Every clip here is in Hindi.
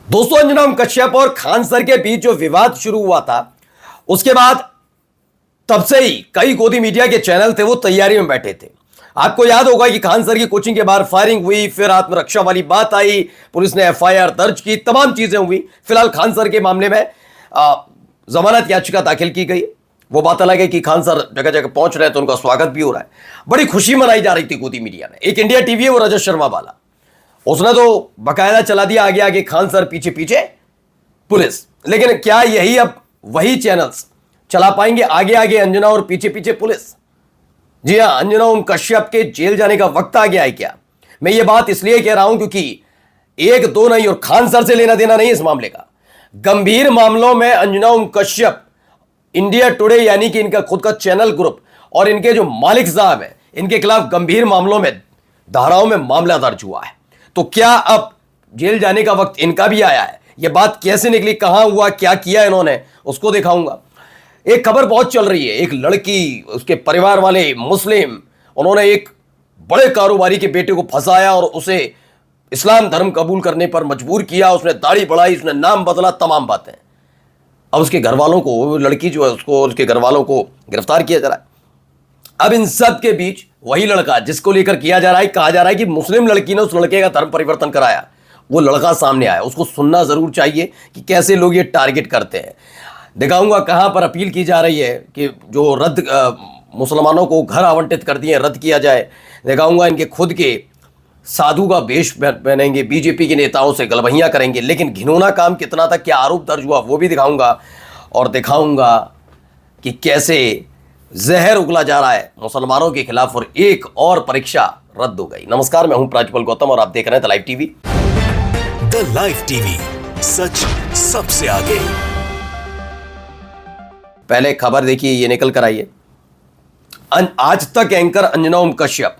दोस्तों, अंजना कश्यप और खान सर के बीच जो विवाद शुरू हुआ था, उसके बाद तब से ही कई गोदी मीडिया के चैनल थे वो तैयारी में बैठे थे। आपको याद होगा कि खान सर की कोचिंग के बाहर फायरिंग हुई, फिर आत्मरक्षा वाली बात आई, पुलिस ने एफआईआर दर्ज की, तमाम चीजें हुई। फिलहाल खान सर के मामले में जमानत याचिका दाखिल की गई। वो बात अलग है कि खान सर जगह जगह पहुंच रहे हैं तो उनका स्वागत भी हो रहा है। बड़ी खुशी मनाई जा रही थी गोदी मीडिया में। एक इंडिया टीवी है वो रजत शर्मा वाला, उसने तो बकायदा चला दिया आगे आगे खान सर पीछे पीछे पुलिस। लेकिन क्या यही अब वही चैनल्स चला पाएंगे आगे आगे अंजना और पीछे पीछे पुलिस? जी हां, अंजना ओम कश्यप के जेल जाने का वक्त आ गया है क्या? मैं ये बात इसलिए कह रहा हूं क्योंकि एक दो नहीं और खान सर से लेना देना नहीं इस मामले का। गंभीर मामलों में अंजना ओम कश्यप, इंडिया टुडे यानी कि इनका खुद का चैनल ग्रुप और इनके जो मालिक साहब हैं, इनके खिलाफ गंभीर मामलों में धाराओं में मामला दर्ज हुआ है। तो क्या अब जेल जाने का वक्त इनका भी आया है? यह बात कैसे निकली, कहां हुआ, क्या किया इन्होंने, उसको दिखाऊंगा। एक खबर बहुत चल रही है, एक लड़की, उसके परिवार वाले मुस्लिम, उन्होंने एक बड़े कारोबारी के बेटे को फंसाया और उसे इस्लाम धर्म कबूल करने पर मजबूर किया। उसने दाढ़ी बढ़ाई, उसने नाम बदला, तमाम बातें। अब उसके घर वालों को, लड़की जो है उसको, उसके घर वालों को गिरफ्तार किया जा रहा है। अब इन सब के बीच वही लड़का जिसको लेकर किया जा रहा है, कहा जा रहा है कि मुस्लिम लड़की ने उस लड़के का धर्म परिवर्तन कराया, वो लड़का सामने आया। उसको सुनना जरूर चाहिए कि कैसे लोग ये टारगेट करते हैं। दिखाऊंगा कहां पर अपील की जा रही है कि जो मुसलमानों को घर आवंटित कर दिए रद्द किया जाए। दिखाऊंगा इनके खुद के साधु का वेश पहनेंगे, बीजेपी के नेताओं से गलबहियां करेंगे। लेकिन घिनौना काम कितना था, क्या आरोप दर्ज हुआ, वो भी दिखाऊंगा। और दिखाऊंगा कि कैसे जहर उगला जा रहा है मुसलमानों के खिलाफ और एक और परीक्षा रद्द हो गई। नमस्कार, मैं हूं प्राजपल गौतम और आप देख रहे हैं the live TV. The live TV, सच सबसे आगे। पहले खबर देखिए, ये निकल कर आई है। Aaj Tak anchor Anjana Om Kashyap,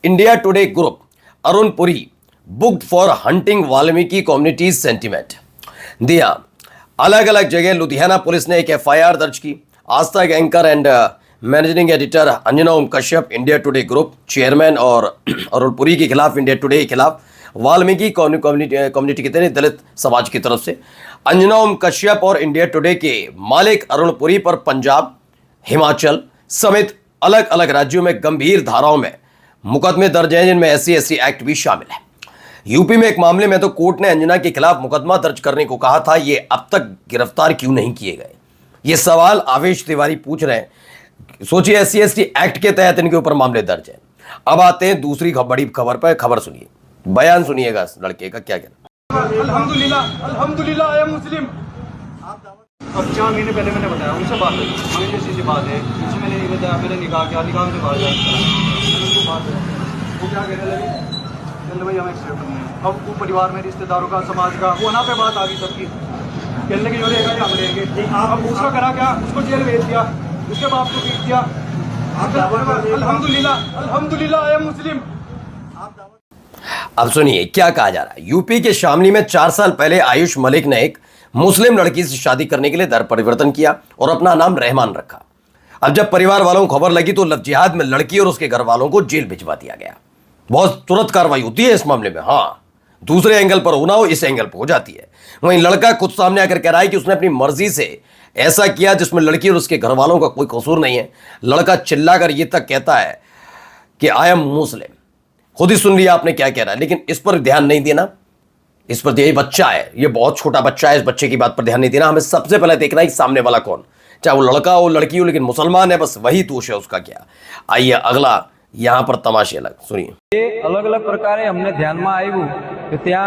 India Today group Arun Puri booked for hunting Valmiki communities sentiment. दिया अलग अलग जगह लुधियाना पुलिस ने एक एफआईआर दर्ज की। Aaj Tak anchor and managing editor Anjana Om Kashyap, India Today group chairman और अरुण पुरी के खिलाफ, इंडिया टुडे के खिलाफ, वाल्मीकि कम्युनिटी के तहत दलित समाज की तरफ से अंजना ओम कश्यप और इंडिया टुडे के मालिक अरुण पुरी पर पंजाब, हिमाचल समेत अलग अलग राज्यों में गंभीर धाराओं में मुकदमे दर्ज हैं, जिनमें SC/ST एक्ट भी शामिल है। यूपी में एक मामले में तो कोर्ट ने अंजना के खिलाफ मुकदमा दर्ज करने को कहा था। ये अब तक गिरफ्तार क्यों नहीं किए गए, ये सवाल आवेश तिवारी पूछ रहे हैं। सोचिए, SC/ST एक्ट के तहत इनके ऊपर मामले दर्ज हैं। अब आते हैं दूसरी बड़ी खबर पर। खबर सुनिए, बयान सुनिएगा इस लड़के का क्या कहना। अल्हम्दुलिल्लाह अल्हम्दुलिल्लाह आई एम मुस्लिम। अब 4 महीने पहले मैंने बताया, उनसे बात हुई, हमें जैसी सी बात है, उनसे मैंने ये बताया, मैंने निकाह किया, निकाह से बात है। वो क्या कहने लगे, कहने भाई हमें एक्सेप्ट नहीं है। अब वो परिवार में रिश्तेदारों का, समाज का, वो ना पे बात आ गई सबकी। कहने लगे जो रहेगा हम लेंगे। अब उसका करा क्या, उसको जेल भेज दिया, उसके बाप को पीट दिया। अल्हम्दुलिल्लाह अल्हम्दुलिल्लाह आई एम मुस्लिम। अब सुनिए क्या कहा जा रहा है। यूपी के शामली में 4 साल पहले आयुष मलिक ने एक मुस्लिम लड़की से शादी करने के लिए धर्म परिवर्तन किया और अपना नाम रहमान रखा। अब जब परिवार वालों को खबर लगी तो लव जिहाद में लड़की और उसके घर वालों को जेल भिजवा दिया गया। बहुत तुरंत कार्रवाई होती है इस मामले में। हाँ, दूसरे एंगल पर होना हो, इस एंगल पर हो जाती है। वहीं लड़का खुद सामने आकर कह रहा है कि उसने अपनी मर्जी से ऐसा किया जिसमें लड़की और उसके घर वालों का कोई कसूर नहीं है। लड़का चिल्लाकर ये तक कहता है कि आई एम मुस्लिम। खुद ही सुन लिया आपने क्या कह रहा है, लेकिन इस पर ध्यान नहीं देना। इस पर ये बच्चा है, ये बहुत छोटा बच्चा है, इस बच्चे की बात पर ध्यान नहीं देना। हमें सबसे पहले देखना है कि सामने वाला कौन, चाहे वो लड़का हो लड़की हो, लेकिन मुसलमान है, बस वही दोष है उसका। क्या, आइए अगला यहाँ पर तमाशे अलग सुनिए। ये अलग अलग प्रकारे અમને ધ્યાનમાં આવ્યું કે ત્યાં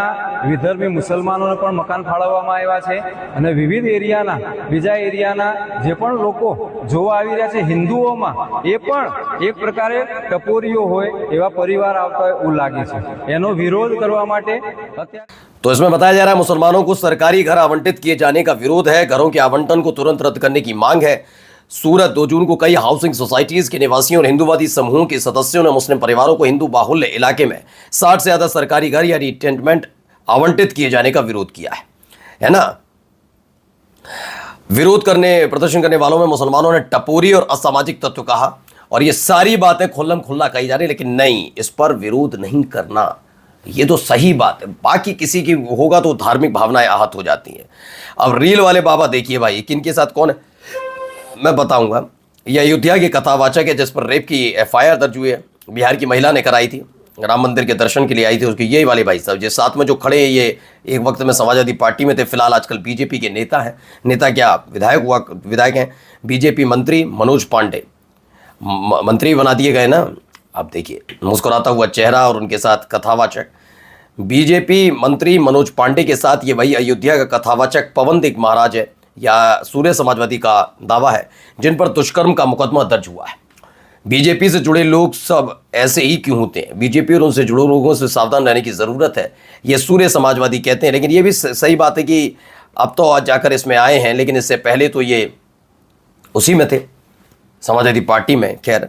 વિધર્મી મુસલમાનોને પણ મકાન ફાળવવામાં આવ્યા છે અને વિવિધ એરિયાના બીજા એરિયાના જે પણ લોકો જોવા આવી રહ્યા છે હિન્દુઓમાં એ પણ એક પ્રકારે ટપોરીઓ હોય એવા પરિવાર આવતા હોય એવું લાગે છે। એનો વિરોધ કરવા માટે तो इसमें बताया जा रहा है मुसलमानों को सरकारी घर आवंटित किए जाने का विरोध है। घरों के आवंटन को तुरंत रद्द करने की मांग है। सूरत 2 जून को कई हाउसिंग सोसाइटीज के निवासियों और हिंदूवादी समूहों के सदस्यों ने मुस्लिम परिवारों को हिंदू बाहुल्य इलाके में 60 से ज्यादा सरकारी घर यानी टेंटमेंट आवंटित किए जाने का विरोध किया है ना। प्रदर्शन करने वालों में मुसलमानों ने टपोरी और असामाजिक तत्व कहा और ये सारी बातें खुल्लम खुल्ला कही जा रही, लेकिन नहीं, इस पर विरोध नहीं करना। ये तो सही बात है, बाकी किसी की होगा तो धार्मिक भावनाएं आहत हो जाती हैं। अब रील वाले बाबा देखिए भाई, किनके साथ कौन है मैं बताऊंगा। ये अयोध्या के कथावाचक है जिस पर रेप की एफआईआर दर्ज हुई है, बिहार की महिला ने कराई थी, राम मंदिर के दर्शन के लिए आई थी उसकी। यही वाले भाई साहब जो साथ में जो खड़े हैं, ये एक वक्त में समाजवादी पार्टी में थे, फिलहाल आजकल बीजेपी के नेता हैं। नेता क्या, विधायक हैं, बीजेपी मंत्री मनोज पांडे मंत्री बना दिए गए ना। अब देखिए मुस्कुराता हुआ चेहरा और उनके साथ कथावाचक, बीजेपी मंत्री मनोज पांडे के साथ ये वही अयोध्या का कथावाचक पवन दिक महाराज है या सूर्य समाजवादी का दावा है, जिन पर दुष्कर्म का मुकदमा दर्ज हुआ है। बीजेपी से जुड़े लोग सब ऐसे ही क्यों होते हैं? बीजेपी और उनसे जुड़े लोगों से सावधान रहने की ज़रूरत है, ये सूर्य समाजवादी कहते हैं। लेकिन ये भी सही बात है कि अब तो आज जाकर इसमें आए हैं, लेकिन इससे पहले तो ये उसी में थे, समाजवादी पार्टी में। खैर,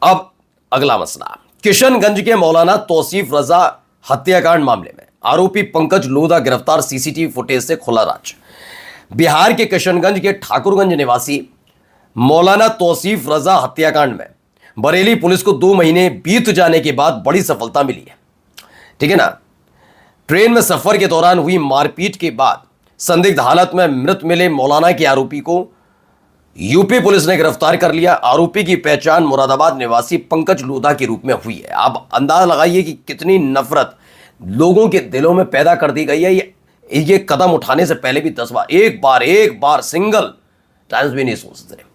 अब अगला मसला, किशनगंज के मौलाना तौसीफ रजा हत्याकांड मामले में आरोपी पंकज लोधा गिरफ्तार, सीसीटीवी फुटेज से खुला राज। बिहार के किशनगंज के ठाकुरगंज निवासी मौलाना तौसीफ रजा हत्याकांड में बरेली पुलिस को 2 महीने बीत जाने के बाद बड़ी सफलता मिली है। ठीक है ना। ट्रेन में सफर के दौरान हुई मारपीट के बाद संदिग्ध हालत में मृत मिले मौलाना के आरोपी को यूपी पुलिस ने गिरफ्तार कर लिया। आरोपी की पहचान मुरादाबाद निवासी पंकज लोधा के रूप में हुई है। आप अंदाजा लगाइए कि कितनी नफरत लोगों के दिलों में पैदा कर दी गई है। ये कदम उठाने से पहले भी 10 बार एक बार सिंगल टाइम्स भी नहीं सोचते।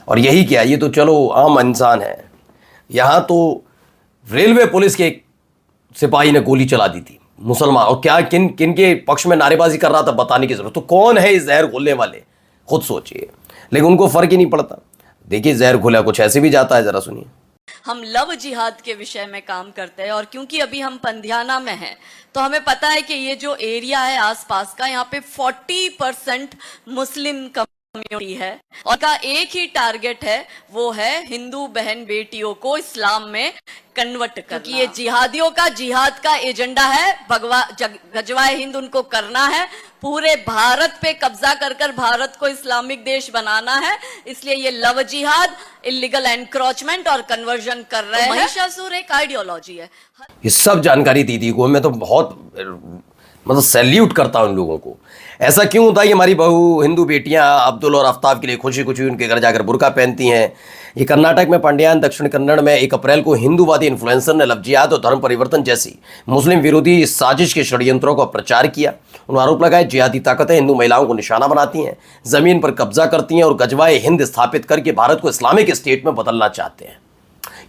और यही क्या, ये तो चलो आम इंसान है, यहां तो रेलवे पुलिस के एक सिपाही ने गोली चला दी थी मुसलमान, और क्या किन के पक्ष में नारेबाजी कर रहा था बताने की जरूरत। तो कौन है इस जहर घोलने वाले, खुद सोचिए। लेकिन उनको फर्क ही नहीं पड़ता। देखिए जहर घोला कुछ ऐसे भी जाता है, जरा सुनिए। हम लव जिहाद के विषय में काम करते हैं और क्योंकि अभी हम पंधियाना में हैं तो हमें पता है कि ये जो एरिया है आसपास का, यहाँ पे 40% मुस्लिम कम्युनिटी है और का एक ही टारगेट है, वो है हिंदू बहन बेटियों को इस्लाम में कन्वर्ट करना। ये जिहादियों का जिहाद का एजेंडा है, गजवाए हिंद उनको करना है, पूरे भारत पे कब्जा कर भारत को इस्लामिक देश बनाना है। इसलिए ये लव जिहाद, इलीगल एनक्रोचमेंट और कन्वर्जन कर रहे हैं। महिषासुर एक आइडियोलॉजी है। ये सब जानकारी दीदी को मैं तो बहुत मतलब सैल्यूट करता हूं इन लोगों को। ऐसा क्यों होता है कि हमारी बहू हिंदू बेटियां अब्दुल और आफ्ताब के लिए खुशी खुशी उनके घर जाकर बुर्का पहनती हैं। ये कर्नाटक में पांड्यान, दक्षिण कन्नड़ में 1 अप्रैल को हिंदूवादी इन्फ्लुएंसर ने लव जिहाद और धर्म परिवर्तन जैसी मुस्लिम विरोधी साजिश के षड्यंत्रों का प्रचार किया। उन्होंने आरोप लगाया जिहादी ताकतें हिंदू महिलाओं को निशाना बनाती हैं, जमीन पर कब्जा करती हैं और गजवाए हिंद स्थापित करके भारत को इस्लामिक स्टेट में बदलना चाहते हैं।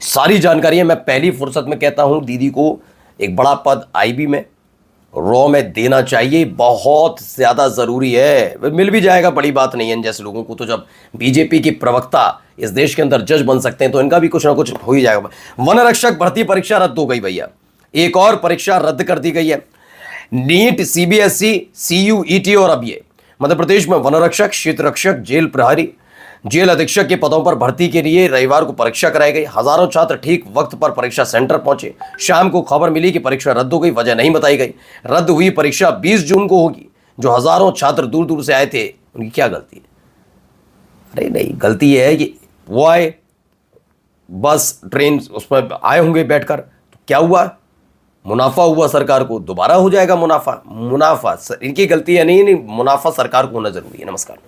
सारी जानकारियां मैं पहली फुर्सत में कहता हूं दीदी को एक बड़ा पद आईबी में रॉ में देना चाहिए, बहुत ज़्यादा ज़रूरी है। मिल भी जाएगा, बड़ी बात नहीं है इन जैसे लोगों को। तो जब बीजेपी की प्रवक्ता इस देश के अंदर जज बन सकते हैं तो इनका भी कुछ ना कुछ हो ही जाएगा। वन रक्षक भर्ती परीक्षा रद्द हो गई भैया, एक और परीक्षा रद्द कर दी गई है। नीट, सीबीएसई, सीयूईटी और अब ये मध्य प्रदेश में वन रक्षक, क्षेत्र रक्षक, जेल प्रहरी, जेल अधीक्षक के पदों पर भर्ती के लिए रविवार को परीक्षा कराई गई। हजारों छात्र ठीक वक्त पर परीक्षा सेंटर पहुंचे। शाम को खबर मिली कि परीक्षा रद्द हो गई, वजह नहीं बताई गई। रद्द हुई परीक्षा 20 जून को होगी। जो हजारों छात्र दूर दूर से आए थे उनकी क्या गलती है? अरे नहीं, गलती यह है कि वो आए बस ट्रेन उस पर आए होंगे बैठकर, तो क्या हुआ? मुनाफा हुआ सरकार को, दोबारा हो जाएगा मुनाफा। इनकी गलती है नहीं, मुनाफा सरकार को होना जरूरी है। नमस्कार।